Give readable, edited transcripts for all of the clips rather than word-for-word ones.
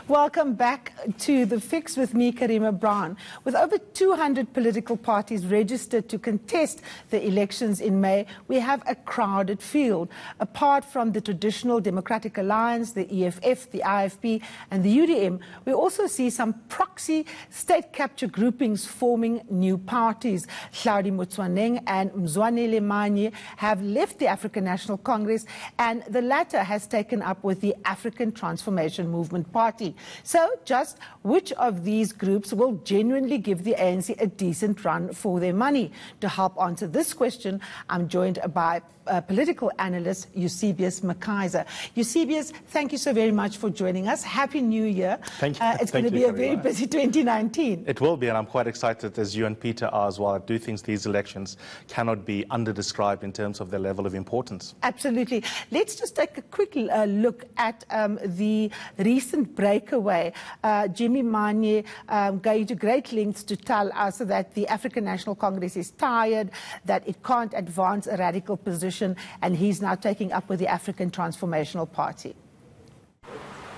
Welcome back to The Fix with me, Karima Brown. With over 200 political parties registered to contest the elections in May, we have a crowded field. Apart from the traditional Democratic Alliance, the EFF, the IFP and the UDM, we also see some proxy state capture groupings forming new parties. Hlaudi Motsoeneng and Mzwanele Manye have left the African National Congress, and the latter has taken up with the African Transformation Movement Party. So just which of these groups will genuinely give the ANC a decent run for their money? To help answer this question, I'm joined by political analyst Eusebius McKaiser. Eusebius, thank you so very much for joining us. Happy New Year. Thank you. It's going to be a very busy 2019. It will be, and I'm quite excited, as you and Peter are as well. I do think these elections cannot be under-described in terms of their level of importance. Absolutely. Let's just take a quick look at the recent breakaway. Jimmy Manye going to great lengths to tell us that the African National Congress is tired, that it can't advance a radical position, and he's now taking up with the African Transformational Party.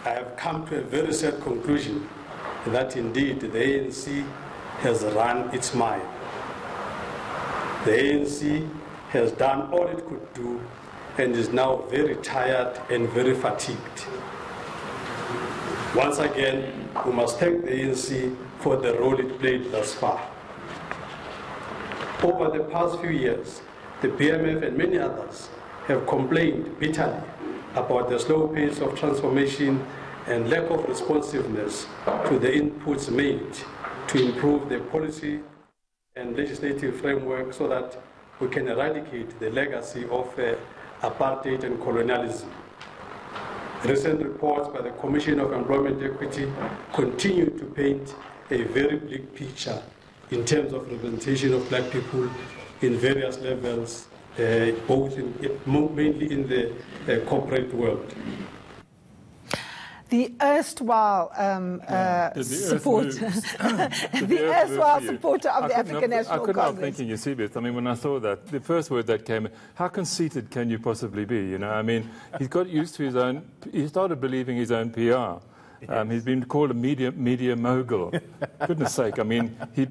I have come to a very sad conclusion that indeed the ANC has run its mile. The ANC has done all it could do and is now very tired and very fatigued. Once again, we must thank the ANC for the role it played thus far. Over the past few years, the PMF and many others have complained bitterly about the slow pace of transformation and lack of responsiveness to the inputs made to improve the policy and legislative framework so that we can eradicate the legacy of apartheid and colonialism. Recent reports by the Commission of Employment Equity continue to paint a very bleak picture in terms of representation of black people in various levels, mainly in the corporate world. The erstwhile supporter of the African National Congress. I couldn't help thinking, Eusebius. I mean, when I saw that, the first word that came, how conceited can you possibly be? You know, I mean, he's got used to his own. He started believing his own PR. He's been called a media mogul. Goodness sake! I mean, he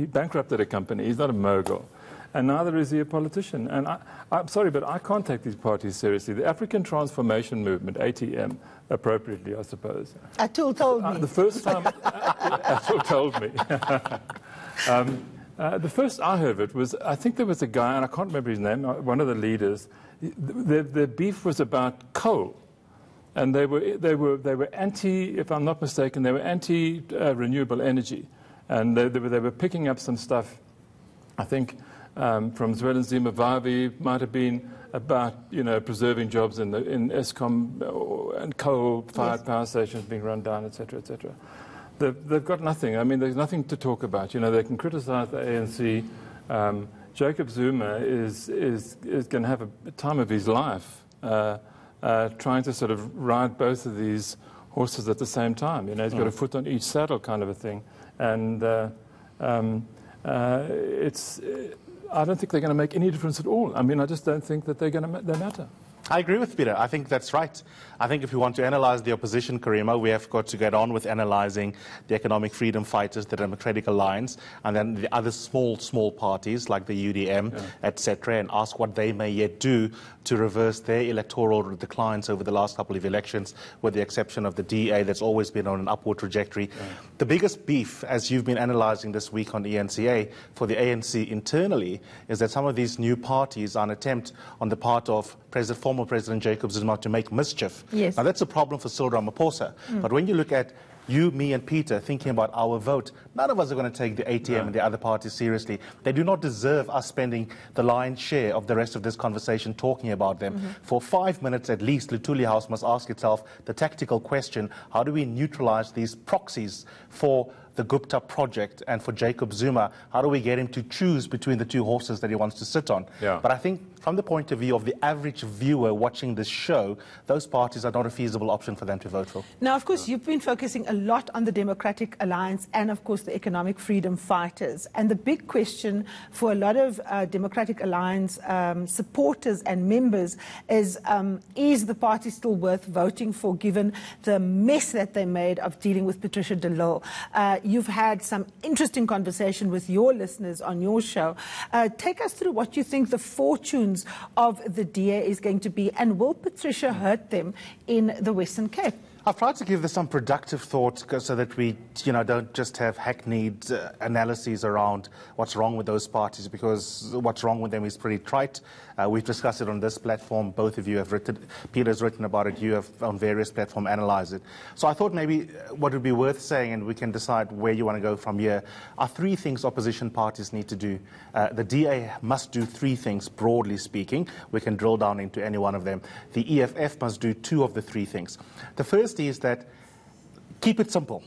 bankrupted a company. He's not a mogul. And neither is he a politician. And I'm sorry, but I can't take these parties seriously. The African Transformation Movement, ATM, appropriately, I suppose. Atul told me. The first time Atul told me. The first I heard of it was, I think there was a guy, and I can't remember his name, one of the leaders. Their beef was about coal. And they were anti, if I'm not mistaken, they were anti-renewable energy. And they were picking up some stuff, I think, from Zwelinzima Vavi, might have been about, preserving jobs in Eskom and coal-fired power stations being run down, etc., etc. They've got nothing. I mean, there's nothing to talk about. They can criticize the ANC. Jacob Zuma is going to have a time of his life trying to sort of ride both of these horses at the same time. He's got a foot on each saddle kind of a thing. And I don't think they're going to make any difference at all. I mean, I just don't think that they matter. I agree with Peter. I think that's right. I think if we want to analyze the opposition, Karima, we have got to get on with analyzing the economic freedom fighters, the Democratic Alliance, and then the other small parties like the UDM, etc., and ask what they may yet do to reverse their electoral declines over the last couple of elections, with the exception of the DA that's always been on an upward trajectory. The biggest beef, as you've been analyzing this week on ENCA, for the ANC internally, is that some of these new parties are an attempt on the part of former President Jacob Zuma to make mischief. Yes. Now, that's a problem for Cyril Ramaphosa. But when you look at you, me and Peter thinking about our vote, none of us are going to take the ATM and the other parties seriously. They do not deserve us spending the lion's share of the rest of this conversation talking about them. For 5 minutes at least, Luthuli House must ask itself the tactical question, how do we neutralize these proxies for the Gupta project and for Jacob Zuma? How do we get him to choose between the two horses that he wants to sit on? Yeah. But I think from the point of view of the average viewer watching this show, those parties are not a feasible option for them to vote for. Now, of course, you've been focusing a lot on the Democratic Alliance and, of course, the economic freedom fighters. And the big question for a lot of Democratic Alliance supporters and members is the party still worth voting for, given the mess that they made of dealing with Patricia de Lille? You've had some interesting conversation with your listeners on your show. Take us through what you think the fortunes of the DA is going to be, and will Patricia hurt them in the Western Cape? I've tried to give this some productive thought so that we, don't just have hackneyed analyses around what's wrong with those parties, because what's wrong with them is pretty trite. We've discussed it on this platform. Both of you have written, Peter's written about it. You have on various platforms analysed it. So I thought maybe what would be worth saying, and we can decide where you want to go from here, are three things opposition parties need to do. The DA must do three things, broadly speaking. We can drill down into any one of them. The EFF must do two of the three things. The first is that keep it simple.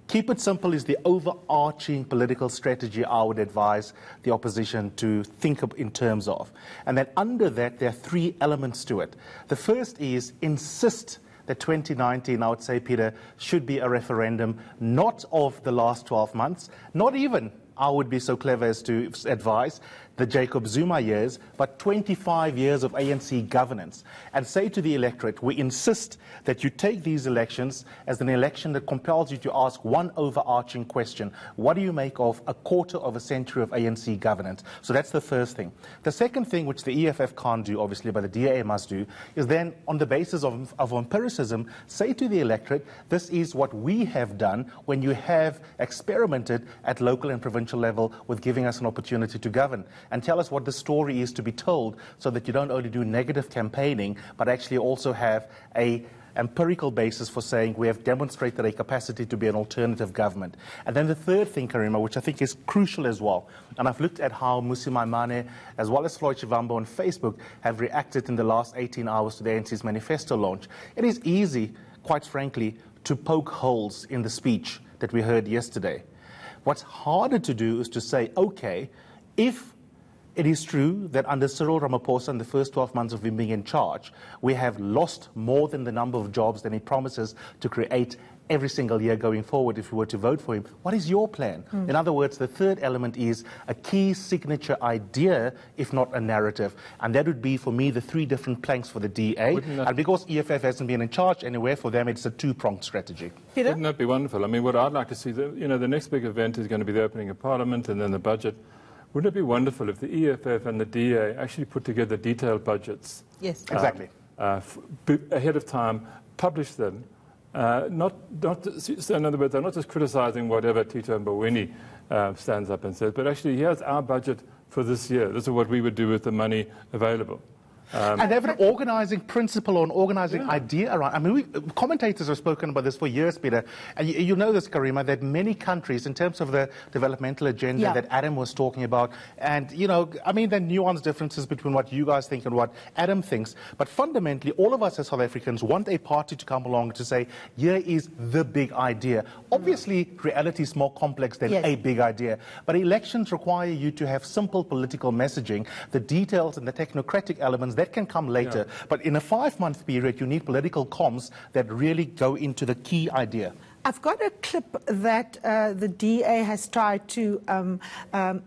Keep it simple is the overarching political strategy I would advise the opposition to think of in terms of. And then under that, there are three elements to it. The first is insist that 2019, I would say, Peter, should be a referendum not of the last 12 months, not even, I would be so clever as to advise, the Jacob Zuma years, but 25 years of ANC governance, and say to the electorate, we insist that you take these elections as an election that compels you to ask one overarching question. What do you make of a quarter of a century of ANC governance? So that's the first thing. The second thing, which the EFF can't do, obviously, but the DA must do, is then, on the basis of empiricism, say to the electorate, this is what we have done when you have experimented at local and provincial level with giving us an opportunity to govern. And tell us what the story is to be told, so that you don't only do negative campaigning, but actually also have a empirical basis for saying we have demonstrated a capacity to be an alternative government. And then the third thing, Karima, which I think is crucial as well, and I've looked at how Mmusi Maimane as well as Floyd Shivambu on Facebook have reacted in the last 18 hours to the ANC's manifesto launch. It is easy, quite frankly, to poke holes in the speech that we heard yesterday. What's harder to do is to say, okay, if it is true that under Cyril Ramaphosa in the first 12 months of him being in charge, we have lost more than the number of jobs than he promises to create every single year going forward if we were to vote for him. What is your plan? In other words, the third element is a key signature idea, if not a narrative. And that would be, for me, the three different planks for the DA. And because EFF hasn't been in charge anywhere, for them it's a two-pronged strategy. Peter? Wouldn't that be wonderful? I mean, what I'd like to see, the next big event is going to be the opening of Parliament and then the budget. Wouldn't it be wonderful if the EFF and the DA actually put together detailed budgets? Yes. Exactly. Ahead of time, publish them. So in other words, they're not just criticizing whatever Tito Mboweni stands up and says, but actually, here's our budget for this year. This is what we would do with the money available. And they have an organising principle or an organising idea around. I mean, commentators have spoken about this for years, Peter. And you know this, Karima, that many countries, in terms of the developmental agenda that Adam was talking about, and, I mean, there are nuanced differences between what you guys think and what Adam thinks. But fundamentally, all of us as South Africans want a party to come along to say, here is the big idea. Obviously, reality is more complex than a big idea. But elections require you to have simple political messaging. The details and the technocratic elements, that can come later. But in a 5-month period, you need political comms that really go into the key idea. I've got a clip that the DA has tried to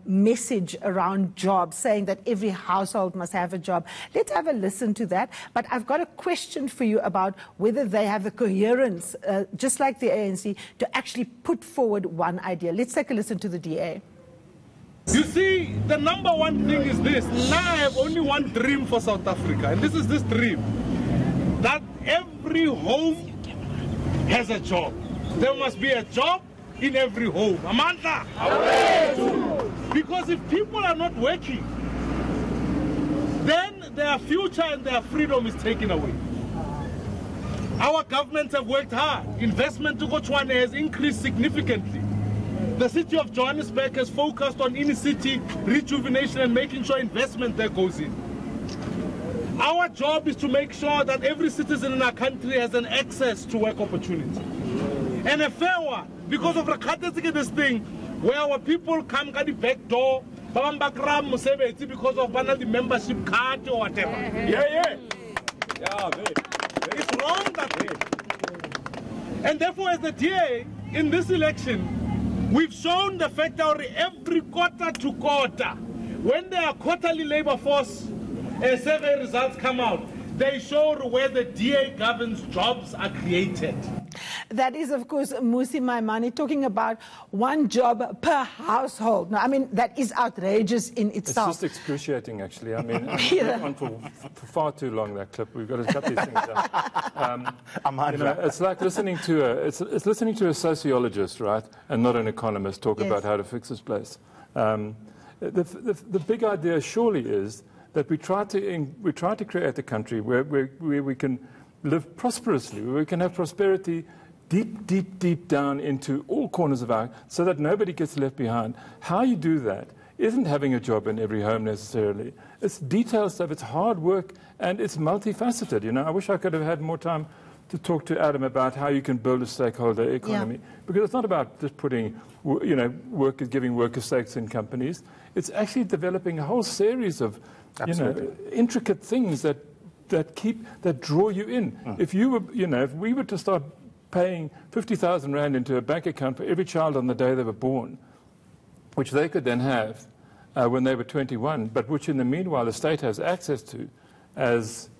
message around jobs, saying that every household must have a job. Let's have a listen to that. But I've got a question for you about whether they have the coherence, just like the ANC, to actually put forward one idea. Let's take a listen to the DA. You see, the number one thing is this. Now I have only one dream for South Africa, and this is this dream, that every home has a job. There must be a job in every home. Amanda! Because if people are not working, then their future and their freedom is taken away. Our governments have worked hard. Investment to Botswana has increased significantly. The city of Johannesburg has focused on inner-city rejuvenation and making sure investment there goes in. Our job is to make sure that every citizen in our country has an access to work opportunity. And a fair one, because of the this thing, where our people come at the back door, because of the membership card or whatever. Yeah. It's wrong that way. And therefore, as the DA, in this election, we've shown the fact that every quarter to quarter, when there are quarterly labor force survey results come out, they show where the DA governs jobs are created. That is, of course, Musi Maimane talking about one job per household. Now, I mean, that is outrageous in itself. It's just excruciating, actually. I mean, I've gone for far too long, that clip. We've got to cut these things down. It's like listening to it's listening to a sociologist, right, and not an economist talk about how to fix this place. The big idea surely is that we try to create a country where we can live prosperously, where we can have prosperity deep down into all corners of our, so that nobody gets left behind. How you do that isn't having a job in every home necessarily. It's detailed stuff, it's hard work, and it's multifaceted. I wish I could have had more time to talk to Adam about how you can build a stakeholder economy. Because it's not about just putting, giving workers stakes in companies. It's actually developing a whole series of intricate things that draw you in. If you were, if we were to start paying 50,000 rand into a bank account for every child on the day they were born, which they could then have when they were 21, but which in the meanwhile the state has access to as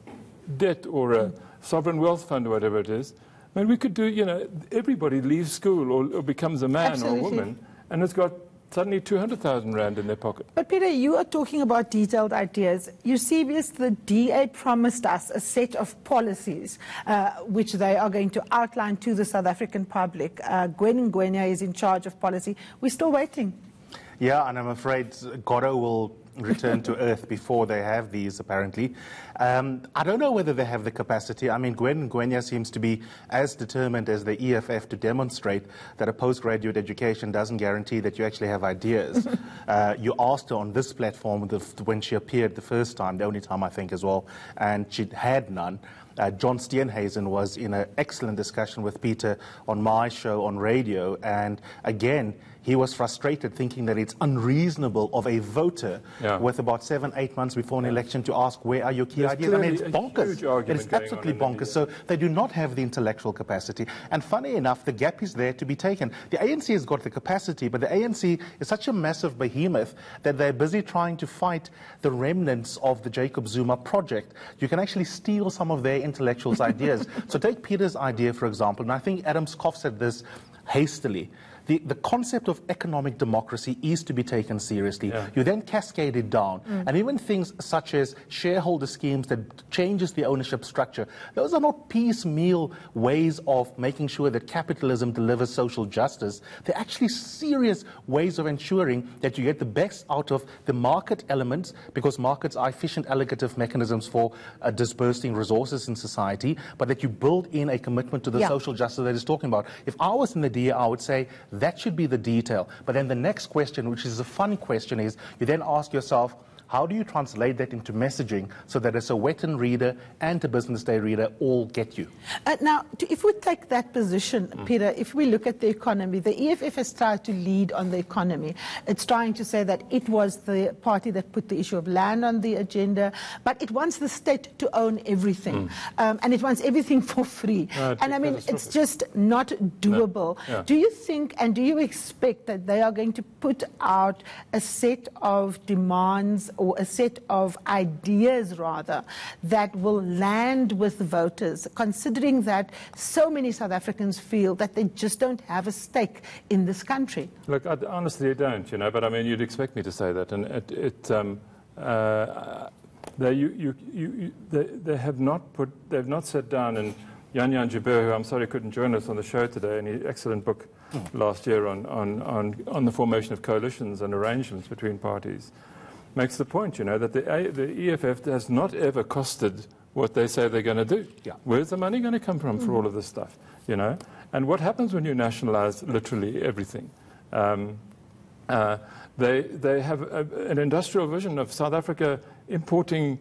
debt or a sovereign wealth fund or whatever it is, I mean, we could do, everybody leaves school or becomes a man or a woman and has got suddenly 200,000 rand in their pocket. But Peter, you are talking about detailed ideas. Eusebius, the DA promised us a set of policies which they are going to outline to the South African public. Gwen Ngwenya is in charge of policy. We're still waiting. Yeah, and I'm afraid Goro will return to earth before they have these, apparently. I don't know whether they have the capacity. I mean, Gwen Ngwenya seems to be as determined as the EFF to demonstrate that a postgraduate education doesn't guarantee that you actually have ideas. You asked her on this platform when she appeared the first time, the only time I think as well, and she had none. John Steenhuisen was in an excellent discussion with Peter on my show on radio, and again, he was frustrated thinking that it's unreasonable of a voter with about 7-8 months before an election to ask, where are your key ideas? I mean, it's bonkers. It is absolutely bonkers. So they do not have the intellectual capacity. And funny enough, the gap is there to be taken. The ANC has got the capacity, but the ANC is such a massive behemoth that they're busy trying to fight the remnants of the Jacob Zuma project. You can actually steal some of their intellectuals' ideas. So take Peter's idea, for example, and I think Adam scoffs at this hastily. The concept of economic democracy is to be taken seriously. You then cascade it down. And even things such as shareholder schemes that changes the ownership structure, those are not piecemeal ways of making sure that capitalism delivers social justice. They're actually serious ways of ensuring that you get the best out of the market elements, because markets are efficient allocative mechanisms for dispersing resources in society, but that you build in a commitment to the social justice that he's talking about. If I was in the DA, I would say, that should be the detail. But then the next question, which is a fun question, is you then ask yourself, how do you translate that into messaging so that a Sowetan reader and a Business Day reader all get you? Now, if we take that position, Peter, if we look at the economy, the EFF has tried to lead on the economy. It's trying to say that it was the party that put the issue of land on the agenda, but it wants the state to own everything. And it wants everything for free. And I mean, it's just not doable. Do you think and do you expect that they are going to put out a set of demands or a set of ideas, rather, that will land with voters, considering that so many South Africans feel that they just don't have a stake in this country? Look, honestly, I don't, but I mean, you'd expect me to say that. And they have not sat down, and Jan Jabeur, who I'm sorry couldn't join us on the show today, and his excellent book last year on the formation of coalitions and arrangements between parties, makes the point, that the EFF has not ever costed what they say they're going to do. Where's the money going to come from for all of this stuff, And what happens when you nationalize literally everything? They have an industrial vision of South Africa importing,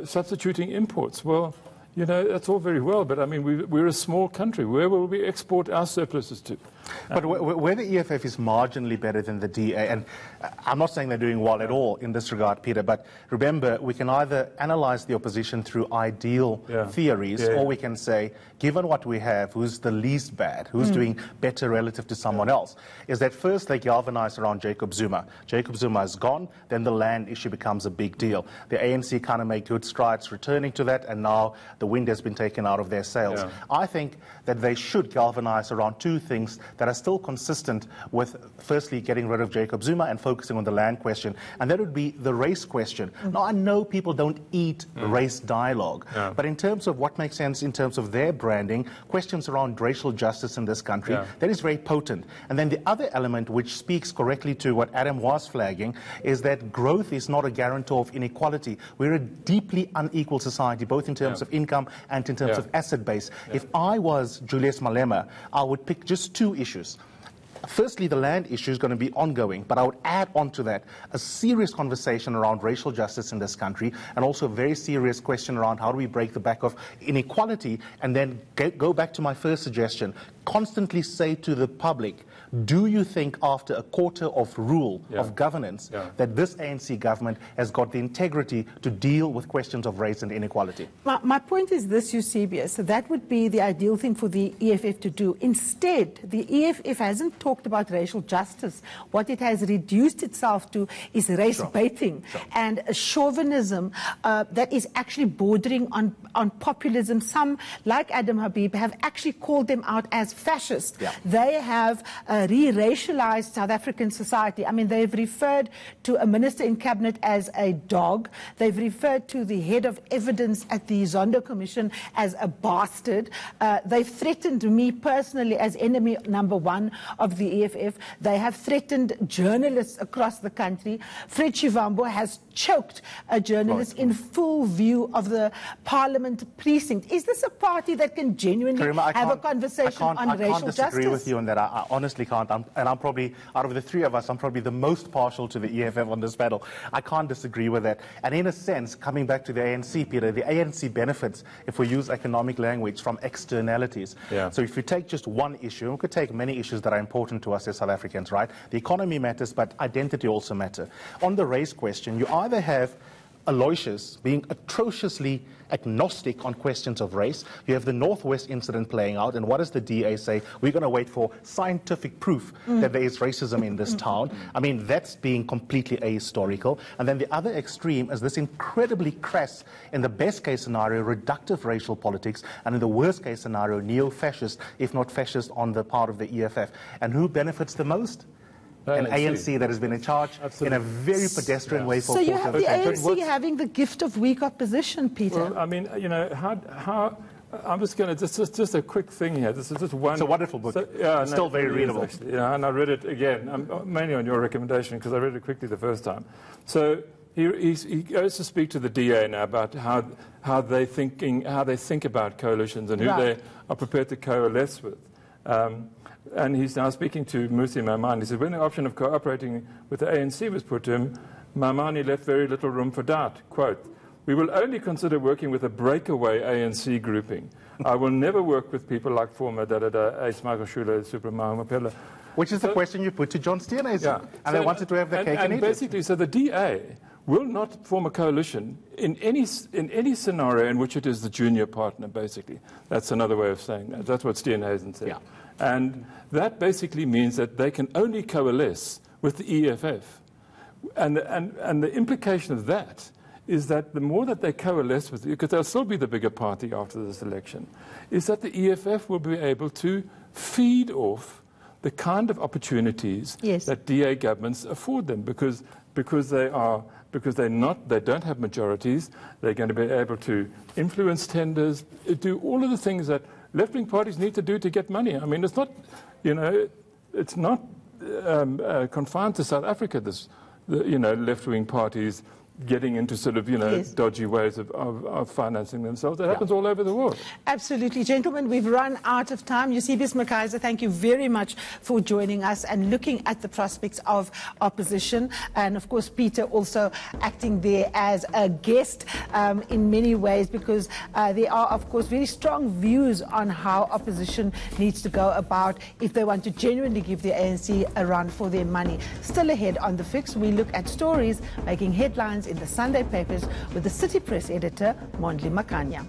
substituting imports. Well, you know, that's all very well, but I mean, we're a small country. Where will we export our surpluses to? But where the EFF is marginally better than the DA, and I'm not saying they're doing well at all in this regard, Peter, but remember, we can either analyze the opposition through ideal theories, or we can say, given what we have, who's the least bad, who's doing better relative to someone else, is that first they galvanize around Jacob Zuma. Jacob Zuma is gone, then the land issue becomes a big deal. The ANC kind of make good strides returning to that, and now the wind has been taken out of their sails. I think that they should galvanize around two things that are still consistent with, firstly, getting rid of Jacob Zuma and focusing on the land question, and that would be the race question. Now, I know people don't eat race dialogue, but in terms of what makes sense in terms of their branding, questions around racial justice in this country, that is very potent. And then the other element, which speaks correctly to what Adam was flagging, is that growth is not a guarantor of inequality. We're a deeply unequal society, both in terms of income and in terms of asset base. If I was Julius Malema, I would pick just two issues. Firstly, the land issue is going to be ongoing, but I would add on to that a serious conversation around racial justice in this country, and also a very serious question around how do we break the back of inequality, and then go back to my first suggestion, constantly say to the public, do you think after a quarter of rule of governance that this ANC government has got the integrity to deal with questions of race and inequality? My point is this, Eusebius, so that would be the ideal thing for the EFF to do. Instead, the EFF hasn't talked about racial justice. What it has reduced itself to is race baiting and chauvinism that is actually bordering on populism. Some, like Adam Habib, have actually called them out as fascist. They have re-racialized South African society. I mean, they've referred to a minister in cabinet as a dog. They've referred to the head of evidence at the Zondo Commission as a bastard. They've threatened me personally as enemy number one of the EFF. They have threatened journalists across the country. Fred Shivambo has choked a journalist in full view of the Parliament precinct. Is this a party that can genuinely Karima, have a conversation on racial justice? I can't disagree with you on that. I honestly can't. And I'm probably, out of the three of us, I'm probably the most partial to the EFF on this panel. I can't disagree with that. And in a sense, coming back to the ANC, Peter, the ANC benefits, if we use economic language, from externalities. So if we take just one issue, we could take many issues that are important to us as South Africans, right? The economy matters, but identity also matters. On the race question, you either have Aloysius being atrociously agnostic on questions of race. You have the Northwest incident playing out, and what does the DA say? We're going to wait for scientific proof that there is racism in this town. I mean, that's being completely ahistorical. And then the other extreme is this incredibly crass, in the best case scenario, reductive racial politics, and in the worst case scenario, neo-fascist, if not fascist, on the part of the EFF. And who benefits the most? An ANC that has been in charge in a very pedestrian way for 40 years. So you have the ANC having the gift of weak opposition, Peter. Well, I mean, you know, how I'm just going to, just a quick thing here. This is just one. It's a wonderful book. So, it's still very readable. And I read it again, mainly on your recommendation, because I read it quickly the first time. So he goes to speak to the DA now about how they think about coalitions and who they are prepared to coalesce with. And he's now speaking to Musi Maimane. He said, when the option of cooperating with the ANC was put to him, Maimane left very little room for doubt. Quote, "We will only consider working with a breakaway ANC grouping. I will never work with people like former Ace Magashule, Superma Mapela." Which is the question you put to John Steenhuisen. And they wanted to have the cake and eat basically, so the DA will not form a coalition in any scenario in which it is the junior partner, basically. That's another way of saying that. That's what Steenhuisen said. And that basically means that they can only coalesce with the EFF. And the implication of that is that the more that they coalesce with, because they'll still be the bigger party after this election, is that the EFF will be able to feed off the kind of opportunities that DA governments afford them, because they don't have majorities. They're going to be able to influence tenders, do all of the things that left-wing parties need to do to get money. I mean, it's not, confined to South Africa. Left-wing parties getting into sort of, Yes. dodgy ways of financing themselves. That happens all over the world. Absolutely. Gentlemen, we've run out of time. Eusebius McKaiser, thank you very much for joining us and looking at the prospects of opposition. And, of course, Peter also acting there as a guest in many ways, because there are, of course, very strong views on how opposition needs to go about if they want to genuinely give the ANC a run for their money. Still ahead on The Fix, we look at stories making headlines in the Sunday papers with the City Press editor, Mondli Makanya.